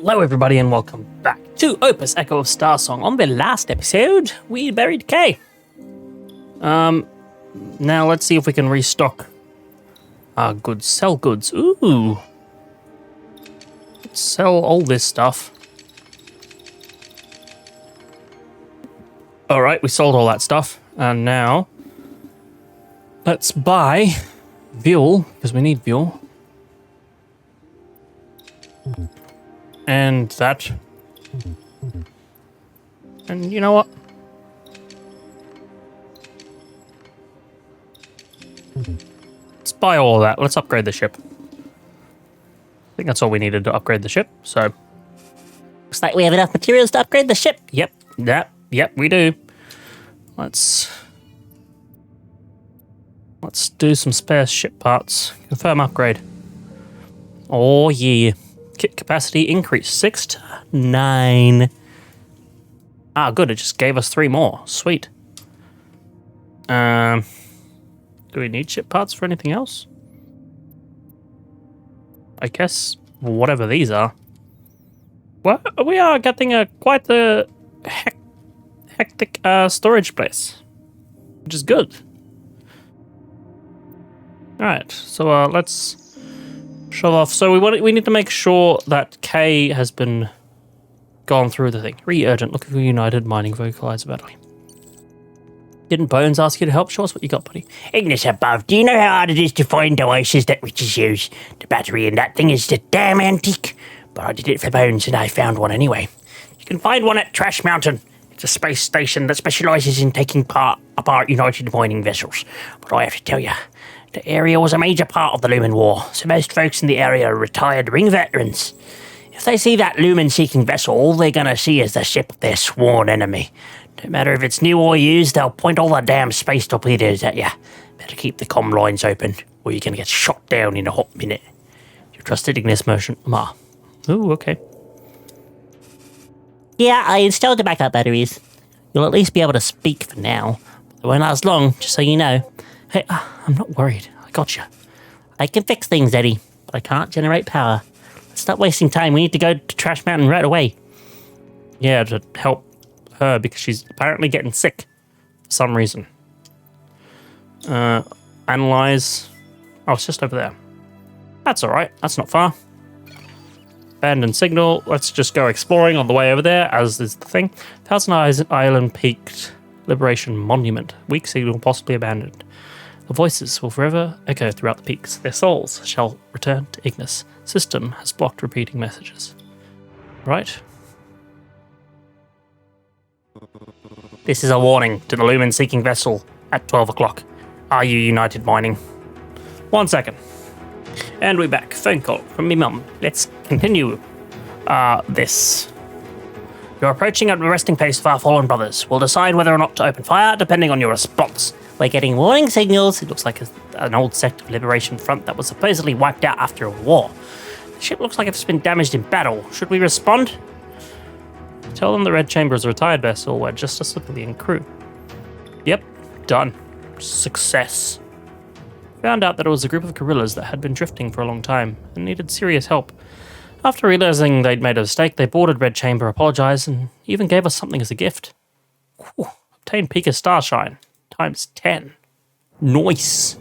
Hello everybody and welcome back to Opus Echo of Starsong. On the last episode, we buried Kay. Now let's see if we can restock our goods. Sell goods. Ooh. Let's sell all this stuff. Alright, we sold all that stuff. And now, let's buy fuel, because we need fuel. And that. And you know what? Let's buy all of that. Let's upgrade the ship. I think that's all we needed to upgrade the ship, so. Looks like we have enough materials to upgrade the ship. Yep, yep, we do. Let's do some spare ship parts. Confirm upgrade. Oh yeah. Kit capacity increase 6 to 9. Ah, good. It just gave us 3 more. Sweet. Do we need ship parts for anything else? I guess whatever these are. Well, we are getting quite the hectic storage place, which is good. All right, so let's shove off. So we need to make sure that Kay has been gone through the thing. Re-urgent, looking for United Mining Vocalizer battery. Didn't Bones ask you to help? Show us what you got, buddy. Ignis above, do you know how hard it is to find devices that witches use? The battery in that thing is just damn antique. But I did it for Bones and I found one anyway. You can find one at Trash Mountain. It's a space station that specializes in taking apart United mining vessels. But I have to tell you, the area was a major part of the Lumen War, so most folks in the area are retired Ring veterans. If they see that Lumen-seeking vessel, all they're gonna see is the ship of their sworn enemy. No matter if it's new or used, they'll point all the damn space torpedoes at you. Better keep the comm lines open, or you're gonna get shot down in a hot minute. Your trusted Ignis merchant, Ma. Ooh, okay. Yeah, I installed the backup batteries. You'll at least be able to speak for now. They won't last long, just so you know. Hey, I'm not worried. I got you. I can fix things, Eddie, but I can't generate power. Let's stop wasting time. We need to go to Trash Mountain right away. Yeah, to help her because she's apparently getting sick for some reason. Analyze. Oh, it's just over there. That's all right. That's not far. Abandoned signal. Let's just go exploring on the way over there, as is the thing. Thousand Island Peaked Liberation Monument. Weak signal, possibly abandoned. The voices will forever echo throughout the peaks. Their souls shall return to Ignis. System has blocked repeating messages. Right. This is a warning to the Lumen-seeking vessel at 12 o'clock. Are you United Mining? 1 second. And we're back. Phone call from me mum. Let's continue this. You're approaching at a resting pace of our fallen brothers. We'll decide whether or not to open fire, depending on your response. We're getting warning signals. It looks like an old sect of Liberation Front that was supposedly wiped out after a war. The ship looks like it's been damaged in battle. Should we respond? Tell them the Red Chamber is a retired vessel. We're just a civilian crew. Yep, done. Success. Found out that it was a group of guerrillas that had been drifting for a long time and needed serious help. After realizing they'd made a mistake, they boarded Red Chamber, apologized, and even gave us something as a gift. Whew. Obtained Peak of Starshine. Times 10. Nice.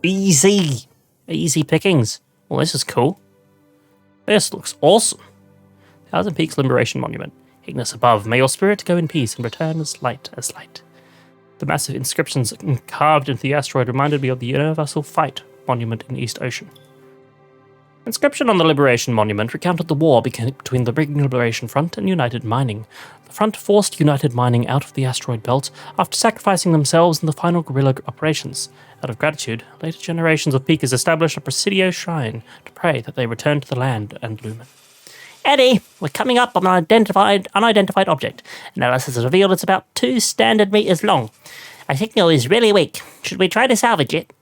Easy. Easy pickings. Well, this is cool. This looks awesome. Thousand Peaks Liberation Monument. Ignis above. May your spirit go in peace and return as light as light. The massive inscriptions carved into the asteroid reminded me of the Universal Fight Monument in East Ocean. Inscription on the Liberation Monument recounted the war between the Ring Liberation Front and United Mining. The front forced United Mining out of the asteroid belt after sacrificing themselves in the final guerrilla operations. Out of gratitude, later generations of Peakers established a Presidio shrine to pray that they return to the land and Lumen. Eddie, we're coming up on an unidentified object. Analysis has revealed it's about 2 standard meters long. Our signal is really weak. Should we try to salvage it?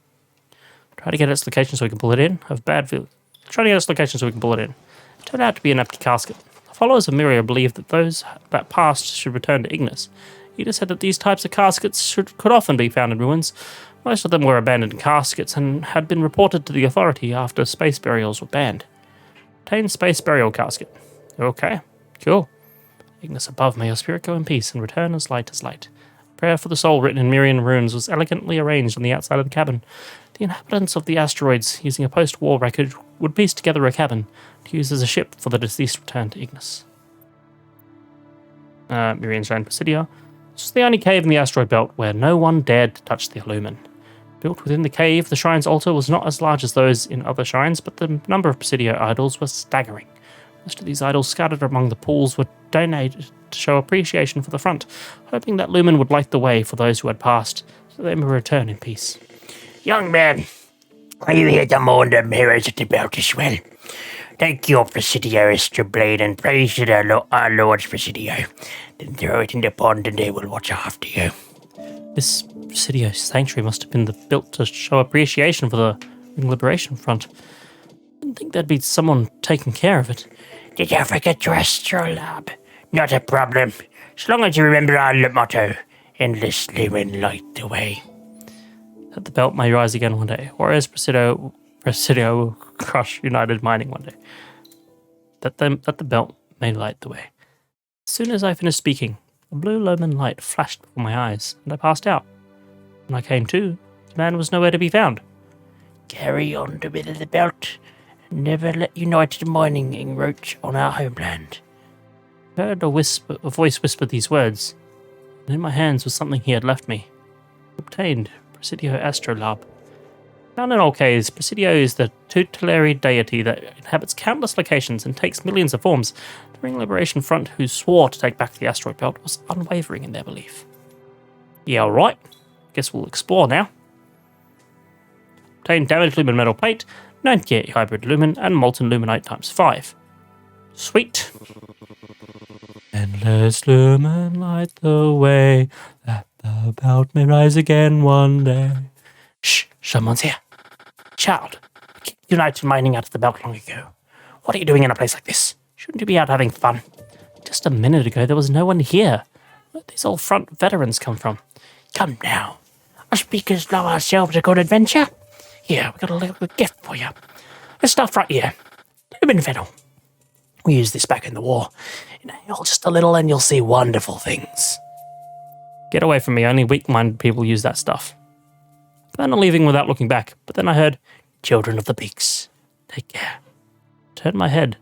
Try to get its location so we can pull it in. Have bad feelings. Try to get its location so we can pull it in. It turned out to be an empty casket. The followers of Miria believed that those that passed should return to Ignis. Ida said that these types of caskets could often be found in ruins. Most of them were abandoned caskets and had been reported to the authority after space burials were banned. Obtain space burial casket. Okay, cool. Ignis above, may your spirit go in peace and return as light as light. Prayer for the soul written in Myrian runes was elegantly arranged on the outside of the cabin. The inhabitants of the asteroids, using a post-war record, would piece together a cabin to use as a ship for the deceased return to Ignis. Myrian Shrine Presidio. This was the only cave in the asteroid belt where no one dared to touch the Illumin. Built within the cave, the shrine's altar was not as large as those in other shrines, but the number of Presidio idols was staggering. Most of these idols scattered among the pools were donated to show appreciation for the front, hoping that Lumen would light the way for those who had passed, so they may return in peace. Young man, are you here to mourn the heroes of the belt as well? Thank your Presidio extra blade and praise to our Lord's Presidio. Then throw it in the pond and they will watch after you. This Presidio sanctuary must have been built to show appreciation for the Liberation Front. I didn't think there'd be someone taking care of it. Did you forget your astrolabe? Not a problem. As long as you remember our motto, endlessly when light the way. That the belt may rise again one day, or as Presidio will crush United Mining one day. That the belt may light the way. As soon as I finished speaking, a blue lumen light flashed before my eyes, and I passed out. When I came to, the man was nowhere to be found. Carry on to bit of the belt, and never let United Mining encroach on our homeland. I heard a voice whisper these words, and in my hands was something he had left me. Obtained Presidio Astrolabe. Found in all caves, Presidio is the tutelary deity that inhabits countless locations and takes millions of forms. The Ring Liberation Front, who swore to take back the asteroid belt, was unwavering in their belief. Yeah, alright. Guess we'll explore now. Obtain damaged lumen metal plate, 98 hybrid lumen, and molten luminite times 5. Sweet. Endless lumen light the way, that the belt may rise again one day. Shh, someone's here. Child, I kicked United Mining out of the belt long ago. What are you doing in a place like this? Shouldn't you be out having fun? Just a minute ago, there was no one here. Where'd these old front veterans come from? Come now. Us speakers love ourselves a good adventure. Here, we got a little gift for you. This stuff right here. Lumen fennel. We used this back in the war. Inhale just a little and you'll see wonderful things. Get away from me, only weak-minded people use that stuff. I planned on leaving without looking back, but then I heard, Children of the Peaks, take care. Turned my head.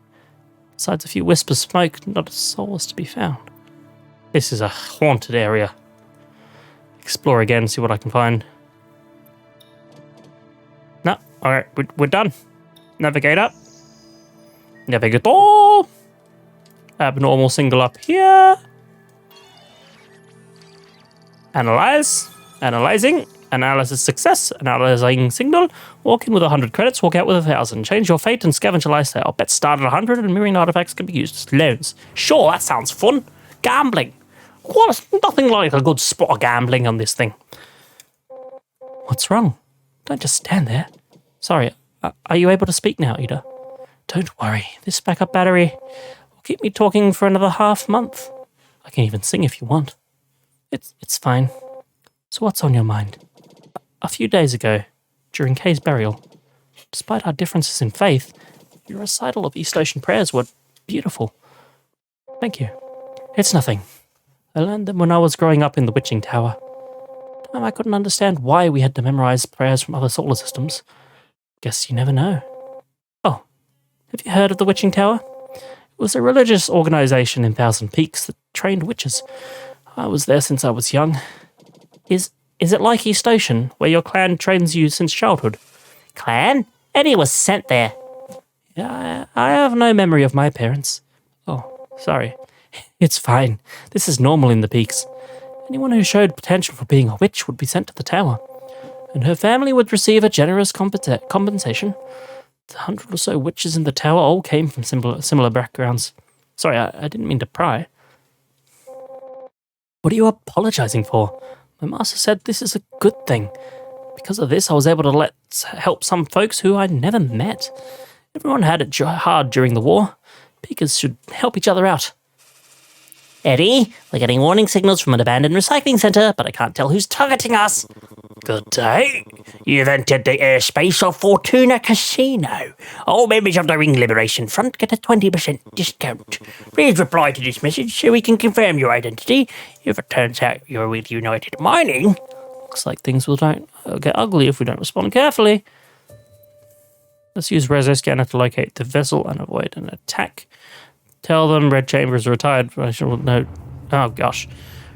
Besides a few wisps of smoke, not a soul was to be found. This is a haunted area. Explore again, see what I can find. No, alright, we're done. Navigate up. Navigator. Abnormal single up here. Analyze. Analyzing. Analysis success. Analyzing signal. Walk in with 100 credits, walk out with 1,000. Change your fate and scavenge a lifestyle. Bet start at 100 and Myrian artifacts can be used as loans. Sure, that sounds fun. Gambling. What? Nothing like a good spot of gambling on this thing. What's wrong? Don't just stand there. Sorry, are you able to speak now, Ida? Don't worry, this backup battery will keep me talking for another half month. I can even sing if you want. It's fine. So what's on your mind? A few days ago, during Kay's burial, despite our differences in faith, your recital of East Ocean prayers were beautiful. Thank you. It's nothing. I learned them when I was growing up in the Witching Tower. At the time I couldn't understand why we had to memorize prayers from other solar systems. Guess you never know. Oh, have you heard of the Witching Tower? It was a religious organization in Thousand Peaks that trained witches. I was there since I was young. Is it like East Ocean, where your clan trains you since childhood? Clan? Eddie was sent there. Yeah, I have no memory of my parents. Oh, sorry. It's fine. This is normal in the Peaks. Anyone who showed potential for being a witch would be sent to the tower, and her family would receive a generous compensation. The 100 or so witches in the tower all came from similar backgrounds. Sorry, I didn't mean to pry. What are you apologizing for? My master said this is a good thing. Because of this, I was able to help some folks who I never met. Everyone had it hard during the war. Peakers should help each other out. Eddie, we're getting warning signals from an abandoned recycling centre, but I can't tell who's targeting us. Good day. You've entered the airspace of Fortuna Casino. All members of the Ring Liberation Front get a 20% discount. Please reply to this message so we can confirm your identity. If it turns out you're with United Mining... Looks like things will get ugly if we don't respond carefully. Let's use Reso Scanner to locate the vessel and avoid an attack. Tell them Red Chamber is retired. I shall note. Oh gosh.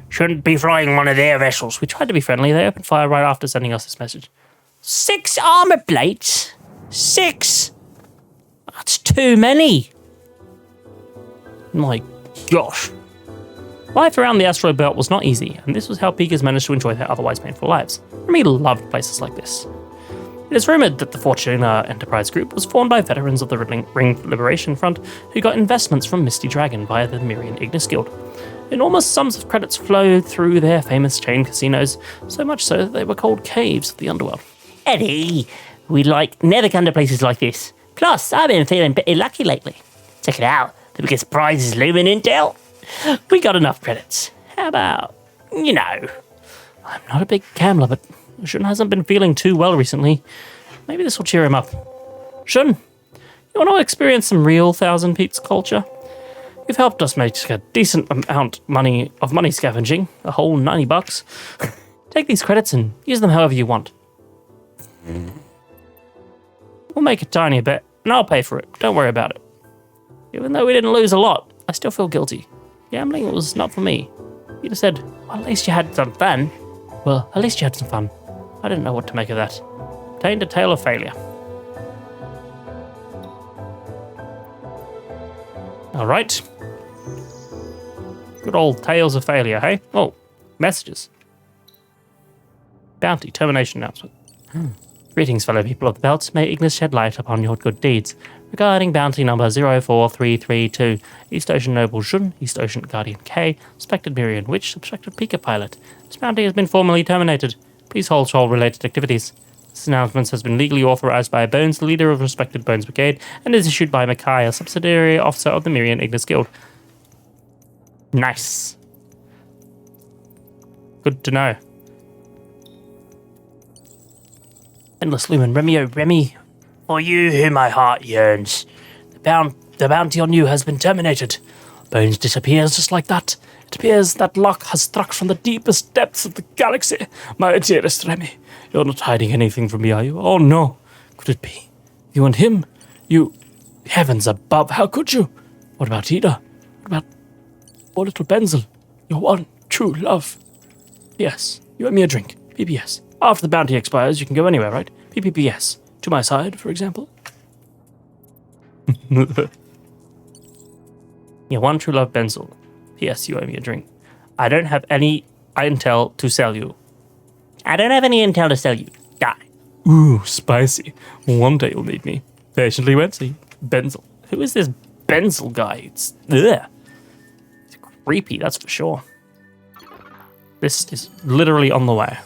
Shouldn't be flying one of their vessels. We tried to be friendly. They opened fire right after sending us this message. 6 armor plates? 6? That's too many. My gosh. Life around the asteroid belt was not easy, and this was how peakers managed to enjoy their otherwise painful lives. Remy loved places like this. It is rumoured that the Fortuna Enterprise Group was formed by veterans of the Ring Liberation Front who got investments from Misty Dragon via the Mirian Ignis Guild. Enormous sums of credits flowed through their famous chain casinos, so much so that they were called caves of the underworld. Eddie, we never come to places like this. Plus, I've been feeling pretty lucky lately. Check it out. The biggest prize is Lumen Intel. We got enough credits. How about, I'm not a big gambler, but Shun hasn't been feeling too well recently. Maybe this will cheer him up. Shun, you want to experience some real Thousand Peaks culture? You've helped us make a decent amount of money scavenging, a whole $90. Take these credits and use them however you want. We'll make a tiny bet, and I'll pay for it. Don't worry about it. Even though we didn't lose a lot, I still feel guilty. Gambling was not for me. You'd have said, well, at least you had some fun. Well, at least you had some fun. I didn't know what to make of that. Obtained a tale of failure. All right. Good old tales of failure, hey? Oh, messages. Bounty, termination announcement. Greetings, fellow people of the belt. May Ignis shed light upon your good deeds. Regarding bounty number 04332, East Ocean Noble Jun, East Ocean Guardian K, suspected Mirian Witch, suspected Pika Pilot. This bounty has been formally terminated. Please hold all related activities. This announcement has been legally authorized by Bones, the leader of respected Bones Brigade, and is issued by Mackay, a subsidiary officer of the Mirian Ignis Guild. Nice. Good to know. Endless Lumen, Remy, for you who my heart yearns. The bounty on you has been terminated. Bones disappears just like that. It appears that luck has struck from the deepest depths of the galaxy. My dearest Remy, you're not hiding anything from me, are you? Oh no, could it be? You and him? You... Heavens above, how could you? What about Ida? What about poor little Benzel? Your one true love. Yes, you owe me a drink. PPS. After the bounty expires, you can go anywhere, right? PPPS. To my side, for example. Your one true love, Benzel. P.S. You owe me a drink. I don't have any intel to sell you. I don't have any intel to sell you. Die. Ooh, spicy. One day you'll need me. Patiently wait, see. Benzel. Who is this Benzel guy? It's creepy, that's for sure. This is literally on the way.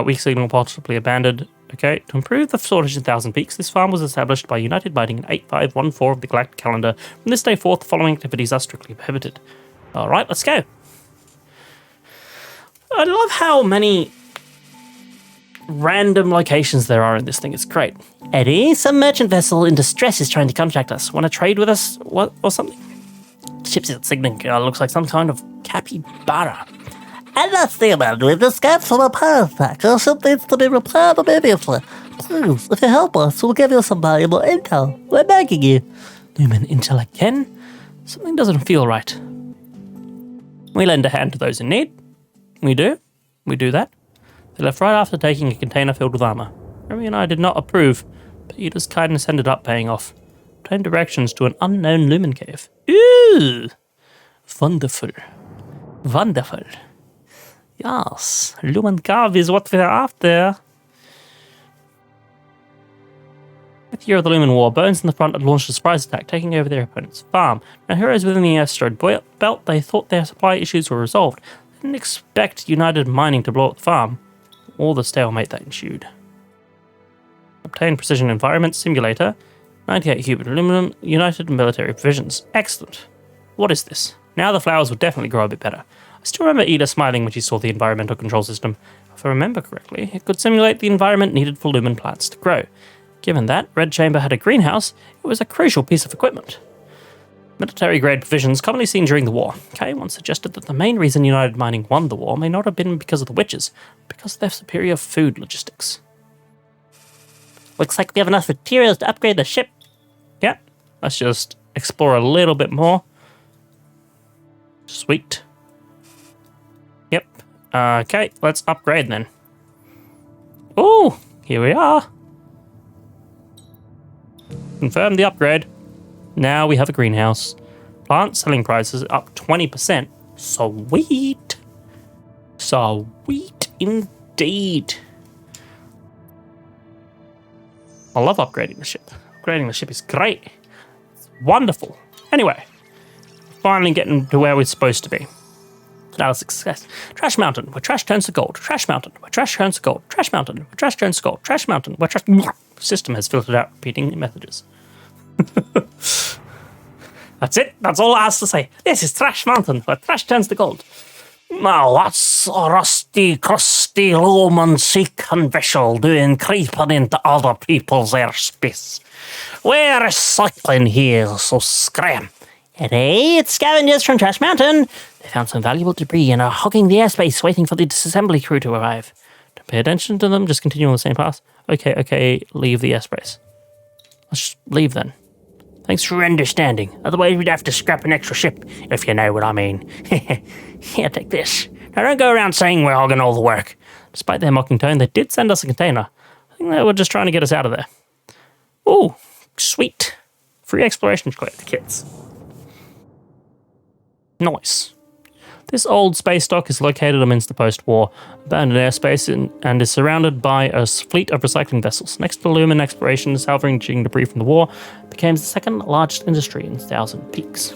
Weak signal possibly abandoned. Okay, to improve the sortage in Thousand Peaks, this farm was established by United Mining in 8514 of the Galactic Calendar. From this day forth, the following activities are strictly prohibited. Alright, let's go. I love how many random locations there are in this thing. It's great. Eddie, some merchant vessel in distress is trying to contact us. Want to trade with us or something? Ship's signaling looks like some kind of capybara. I'm not stealing with the scans from a power pack or something to be repaired immediately. Please, if you help us, we'll give you some valuable intel. We're begging you. Lumen intel again? Something doesn't feel right. We lend a hand to those in need. We do. We do that. They left right after taking a container filled with armor. Remy and I did not approve, but Ida's kindness ended up paying off. Obtained directions to an unknown Lumen cave. Ooh! Wonderful. Wonderful. Yes, Lumen Cave is what we're after. With the year of the Lumen War, Bones in the front had launched a surprise attack, taking over their opponent's farm. Now, heroes within the asteroid belt, they thought their supply issues were resolved. They didn't expect United Mining to blow up the farm, or the stalemate that ensued. Obtain Precision Environment Simulator, 98 Human Aluminum, United Military Provisions. Excellent. what is this? Now the flowers will definitely grow a bit better. I still remember Ida smiling when she saw the environmental control system. If I remember correctly, it could simulate the environment needed for lumen plants to grow. Given that Red Chamber had a greenhouse, it was a crucial piece of equipment. Military-grade provisions commonly seen during the war. Kay once suggested that the main reason United Mining won the war may not have been because of the witches, but because of their superior food logistics. Looks like we have enough materials to upgrade the ship. Yeah, let's just explore a little bit more. Sweet. Yep. Okay, let's upgrade then. Oh, here we are. Confirm the upgrade. Now we have a greenhouse. Plant selling prices up 20%. Sweet. Sweet indeed. I love upgrading the ship. Upgrading the ship is great. It's wonderful. Anyway, finally getting to where we're supposed to be. That was a success. Trash Mountain, where trash turns to gold. Trash Mountain, where trash turns to gold. Trash Mountain, where trash turns to gold. Trash Mountain, where trash... System has filtered out repeating messages. That's it. That's all it has to say. This is Trash Mountain, where trash turns to gold. Now, what's a rusty, crusty, Roman seeking vessel doing creeping into other people's airspace? We're recycling here, so scram. Hey, it's scavengers from Trash Mountain. They found some valuable debris and are hogging the airspace, waiting for the disassembly crew to arrive. Don't pay attention to them, just continue on the same path. Okay, leave the airspace. Let's just leave then. Thanks for your understanding. Otherwise, we'd have to scrap an extra ship, if you know what I mean. Here, take this. Now, don't go around saying we're hogging all the work. Despite their mocking tone, they did send us a container. I think they were just trying to get us out of there. Ooh, sweet. Free exploration kits. Nice. This old space dock is located amidst the post-war abandoned airspace and is surrounded by a fleet of recycling vessels. Next to lumen exploration, salvaging debris from the war became the second largest industry in Thousand Peaks.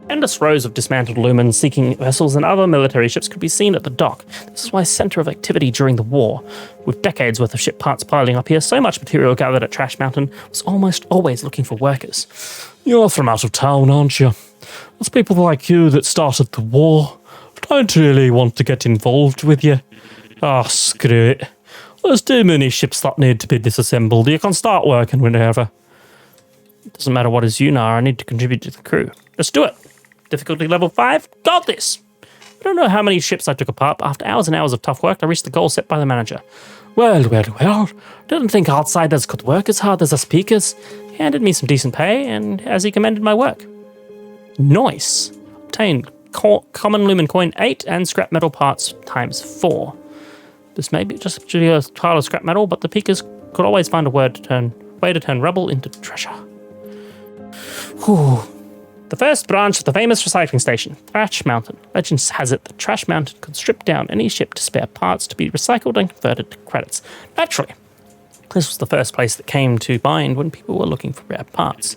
Endless rows of dismantled lumen seeking vessels and other military ships could be seen at the dock. This is why center of activity during the war. With decades worth of ship parts piling up here, so much material gathered at Trash Mountain was almost always looking for workers. You're from out of town, aren't you? It's people like you that started the war. Don't really want to get involved with you. Screw it. There's too many ships that need to be disassembled. You can start working whenever. Doesn't matter what his unit are, I need to contribute to the crew. Let's do it. Difficulty level 5. Got this. I don't know how many ships I took apart, but after hours and hours of tough work, I reached the goal set by the manager. Well. Didn't think outsiders could work as hard as us peakers. He handed me some decent pay, and as he commended my work. Nice. Obtained common lumen coin 8 and scrap metal parts times 4. This may be just a pile of scrap metal, but the peakers could always find a way to turn rubble into treasure. Whew. The first branch of the famous recycling station, Trash Mountain. Legend has it that Trash Mountain could strip down any ship to spare parts to be recycled and converted to credits. Naturally, this was the first place that came to mind when people were looking for rare parts.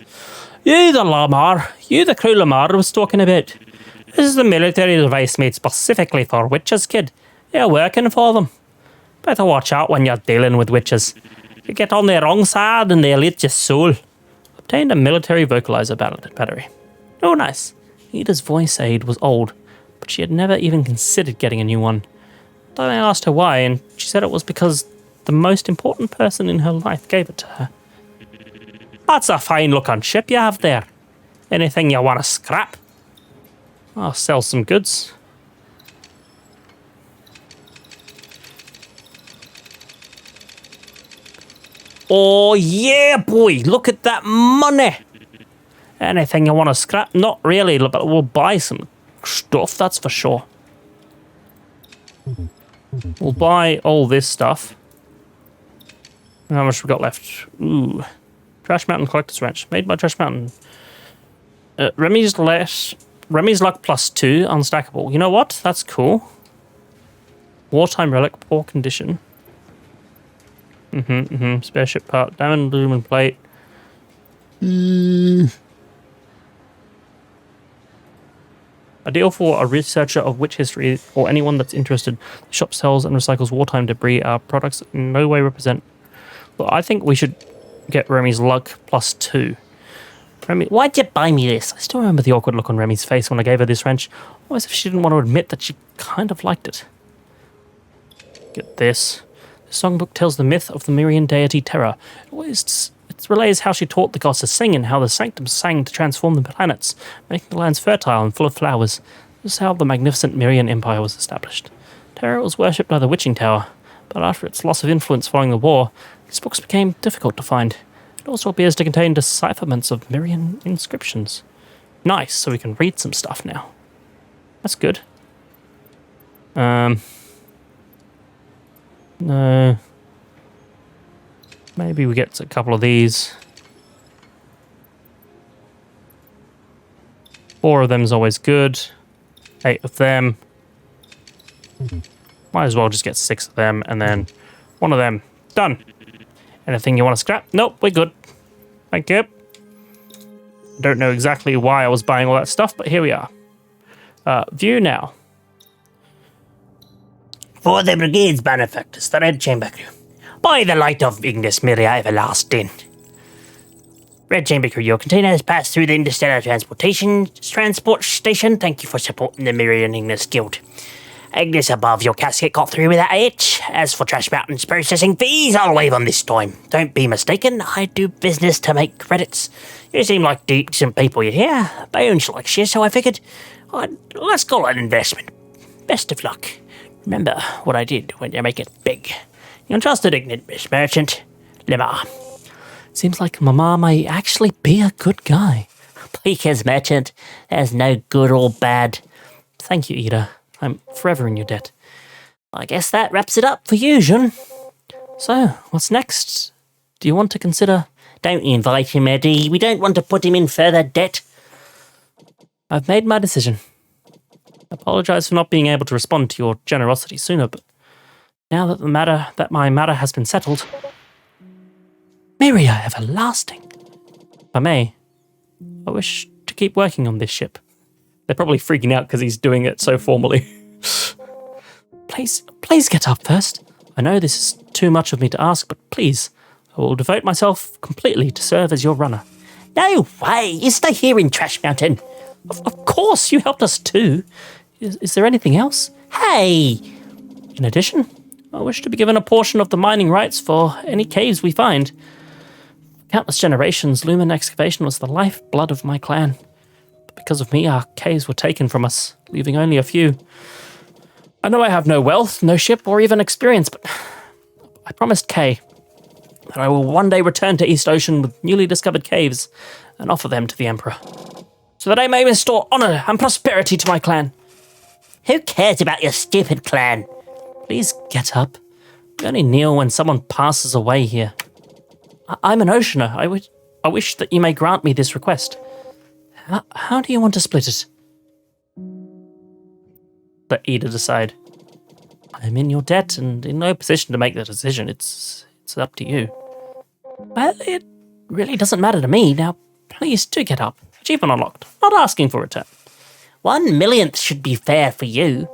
You the crew Lamar was talking about. This is the military device made specifically for witches, kid. You're working for them. Better watch out when you're dealing with witches. You get on their wrong side and they'll eat your soul. Obtained a military vocalizer battery. Oh, nice. Ida's voice aid was old, but she had never even considered getting a new one. Then I asked her why, and she said it was because the most important person in her life gave it to her. That's a fine looking ship you have there. Anything you want to scrap? I'll sell some goods. Oh yeah, boy, look at that money. Anything you want to scrap? Not really, but we'll buy some stuff, that's for sure. We'll buy all this stuff. How much we got left? Ooh. Trash Mountain Collector's Wrench. Made by Trash Mountain. Remy's Luck +2, unstackable. You know what? That's cool. Wartime Relic, poor condition. Spare ship part. Diamond lumen plate. Ideal for a researcher of witch history or anyone that's interested. The shop sells and recycles wartime debris. Our products in no way represent... Well, I think we should get Remy's Luck +2. Remy, Why'd you buy me this? I still remember the awkward look on Remy's face when I gave her this wrench. Almost as if she didn't want to admit that she kind of liked it. Get this. The songbook tells the myth of the Mirian deity Terra. It relays how she taught the gods to sing and how the sanctums sang to transform the planets, making the lands fertile and full of flowers. This is how the magnificent Mirian Empire was established. Terra was worshipped by the Witching Tower, but after its loss of influence following the war, these books became difficult to find. It also appears to contain decipherments of Mirian inscriptions. Nice, so we can read some stuff now. That's good. No. Maybe we get a couple of these. 4 of them is always good. 8 of them. Might as well just get 6 of them and then 1 of them. Done. Anything you want to scrap? Nope, we're good. Thank you. Don't know exactly why I was buying all that stuff, but here we are. View now. For the Brigade's benefactors, the Red Chamber Crew. By the light of Ignis Miria Everlasting. Red Chamber Crew, your container has passed through the Interstellar Transport Station. Thank you for supporting the Mirian Ignis Guild. Ignis above your casket got through without a hitch. As for Trash Mountain's processing fees, I'll waive on this time. Don't be mistaken, I do business to make credits. You seem like decent people, you hear? Bones likes you, so I figured, let's call it an investment. Best of luck. Remember what I did when you make it big. Your trusted Ignis merchant, Lemar. Seems like Mama may actually be a good guy. Because, merchant, there's no good or bad. Thank you, Ida. I'm forever in your debt. I guess that wraps it up for you, Jun. So, what's next? Do you want to consider... Don't invite him, Eddie. We don't want to put him in further debt. I've made my decision. I apologize for not being able to respond to your generosity sooner, but now that my matter has been settled... Miria Everlasting. If I may, I wish to keep working on this ship. They're probably freaking out because he's doing it so formally. Please get up first. I know this is too much of me to ask, but please, I will devote myself completely to serve as your runner. No way. You stay here in Trash Mountain. Of course, you helped us too. Is there anything else? Hey! In addition, I wish to be given a portion of the mining rights for any caves we find. For countless generations, Lumen excavation was the lifeblood of my clan. But because of me, our caves were taken from us, leaving only a few. I know I have no wealth, no ship, or even experience, but I promised Kay that I will one day return to East Ocean with newly discovered caves and offer them to the Emperor, so that I may restore honor and prosperity to my clan. Who cares about your stupid clan? Please get up. We only kneel when someone passes away here. I'm an oceaner. I wish that you may grant me this request. How do you want to split it? Let Ida decide. I'm in your debt and in no position to make the decision. It's up to you. Well, it really doesn't matter to me. Now, please do get up. Achievement unlocked. Not asking for return. 1 millionth should be fair for you.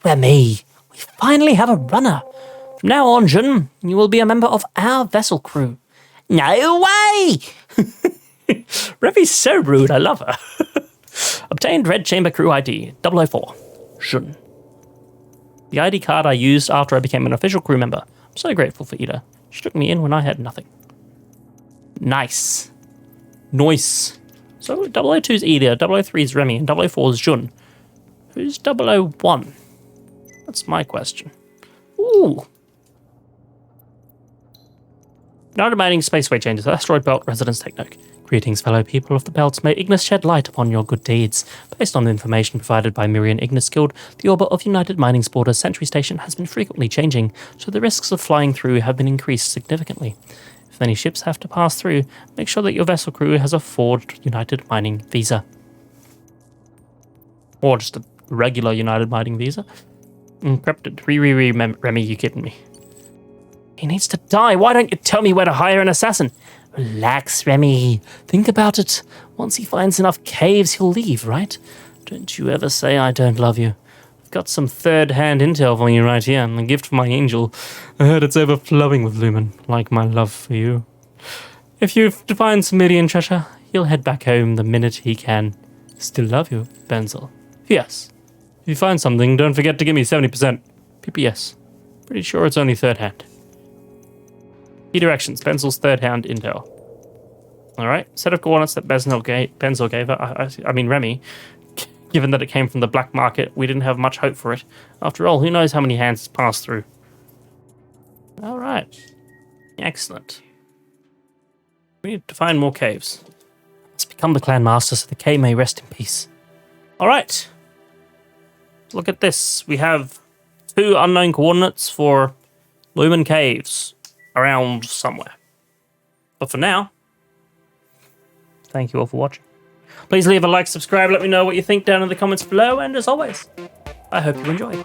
Remy, we finally have a runner. From now on, Jun, you will be a member of our vessel crew. No way! Remy's so rude, I love her. Obtained Red Chamber Crew ID 004. Jun. The ID card I used after I became an official crew member. I'm so grateful for Ida. She took me in when I had nothing. Nice. Nice. So 002 is Ida, 003 is Remy, and 004 is Jun. Who's 001? That's my question. Ooh. United Mining Spaceway changes. Asteroid Belt residents take note. Greetings, fellow people of the belts. May Ignis shed light upon your good deeds. Based on the information provided by Mirian Ignis Guild, the orbit of United Mining's border Sentry Station has been frequently changing, so the risks of flying through have been increased significantly. If any ships have to pass through, make sure that your vessel crew has a forged United Mining visa. Or just a regular United Mining visa. Encrypted. Remy, you kidding me? He needs to die. Why don't you tell me where to hire an assassin? Relax, Remy. Think about it. Once he finds enough caves, he'll leave, right? Don't you ever say I don't love you. I've got some third-hand intel for you right here, and a gift from my angel. I heard it's overflowing with Lumen, like my love for you. If you find some Mirian treasure, He'll head back home the minute he can. Still love you, Benzel. P.S. If you find something, don't forget to give me 70%. P.P.S. Pretty sure it's only third hand. Key directions. Benzel's third hand intel. Alright. Set of coordinates that Benzel gave her. I mean Remy. Given that it came from the black market, we didn't have much hope for it. After all, who knows how many hands it's passed through. Alright. Excellent. We need to find more caves. Let's become the clan master so the cave may rest in peace. Alright. Look at this. We have 2 unknown coordinates for Lumen Caves around somewhere. But for now, thank you all for watching. Please leave a like, subscribe, let me know what you think down in the comments below, and as always, I hope you enjoy.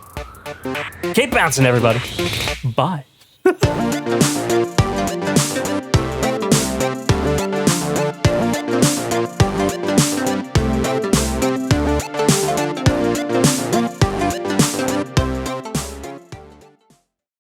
Keep bouncing, everybody. Bye.